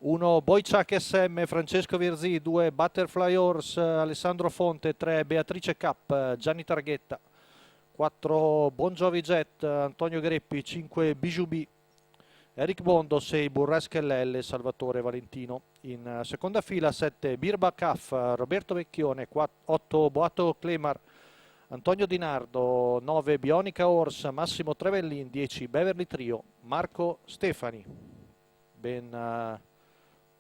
1 Boyciak SM, Francesco Virzì, 2 Butterfly Horse, Alessandro Fonte, 3 Beatrice Cap, Gianni Targhetta, 4 Bon Jovi Jet, Antonio Greppi, 5 Bijou B, Eric Bondo, 6 Burrasque LL, Salvatore Valentino. In seconda fila 7 Birba Caff, Roberto Vecchione, 8 Boato Clemar, Antonio Di Nardo, 9 Bionica Horse, Massimo Trevellin, 10 Beverly Trio, Marco Stefani. Ben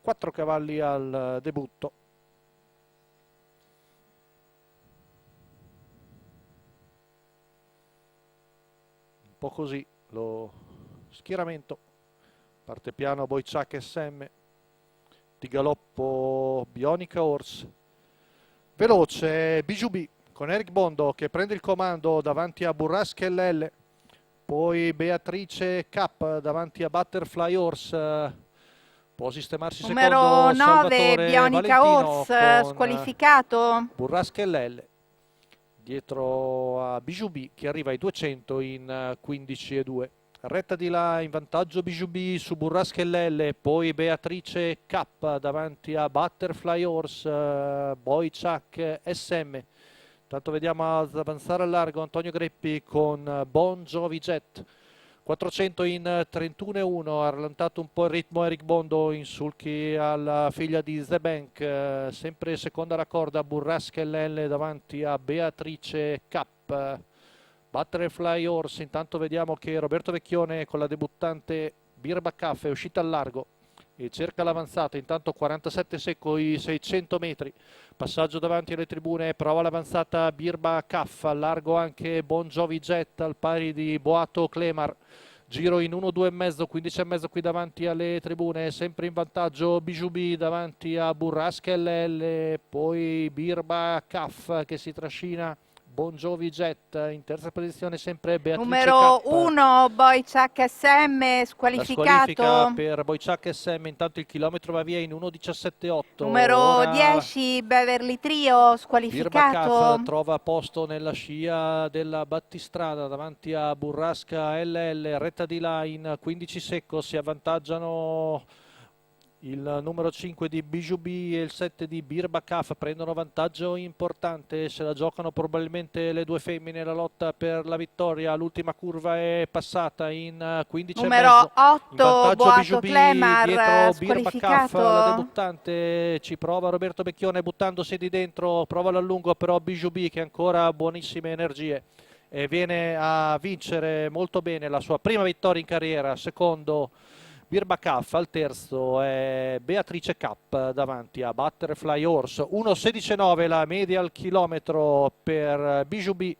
4 cavalli al debutto. Un po' così lo schieramento. Parte piano Boyciak SM, di galoppo Bionica Horse. Veloce Bijou B con Eric Bondo che prende il comando davanti a Burrasque LL, poi Beatrice Cap davanti a Butterfly Horse. Può sistemarsi Numero secondo 9 Salvatore Bionica Valentino Horse, con squalificato. Burrasque LL dietro a Bijou B che arriva ai 200 in 15,2. Retta di là in vantaggio Bijou B su Burrasque LL, poi Beatrice K davanti a Butterfly Horse, Boyciak SM. Intanto vediamo avanzare al largo Antonio Greppi con Bon Jovi Jet. 400 in 31,1, ha rallentato un po' il ritmo Eric Bondo in sulchi alla figlia di The Bank, sempre seconda la corda Burrasque LL davanti a Beatrice K. Butterfly Horse, intanto vediamo che Roberto Vecchione con la debuttante Birba Caff è uscita al largo e cerca l'avanzata, intanto 47 secco i 600 metri, passaggio davanti alle tribune, prova l'avanzata Birba Caff, al largo anche Bon Jovi Jet al pari di Boato Clemar, giro in 1-2,5, 15,5 qui davanti alle tribune, sempre in vantaggio Bijou B davanti a Burrasque LL, poi Birba Caff che si trascina Bon Jovi Jet, in terza posizione sempre Beatrice Numero K. 1 Boyciak SM, La squalificato. squalifica per Boyciak SM, intanto il chilometro va via in 1,17,8. Numero Ora 10 Beverly Trio, Birba Caff squalificato. trova posto nella scia della battistrada davanti a Burrasca LL, retta di là in 15 secco, si avvantaggiano il numero 5 di Bijou B e il 7 di Birba Caff, prendono vantaggio importante, se la giocano probabilmente le due femmine, la lotta per la vittoria. L'ultima curva è passata in 15 Numero 8 in vantaggio Bijou Boato B Clemar, dietro Birba Caff, la squalificato. debuttante. Ci prova Roberto Becchione buttandosi di dentro, prova l'allungo però Bijou B che ha ancora buonissime energie e viene a vincere molto bene la sua prima vittoria in carriera. Secondo Birba Caff, al terzo è Beatrice Cap davanti a Butterfly Horse. 1,16,9 la media al chilometro per Bijou B.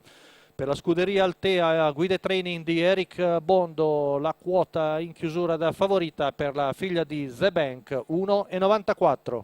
Per la scuderia Altea guida e training di Eric Bondo, la quota in chiusura da favorita per la figlia di The Bank, 1,94.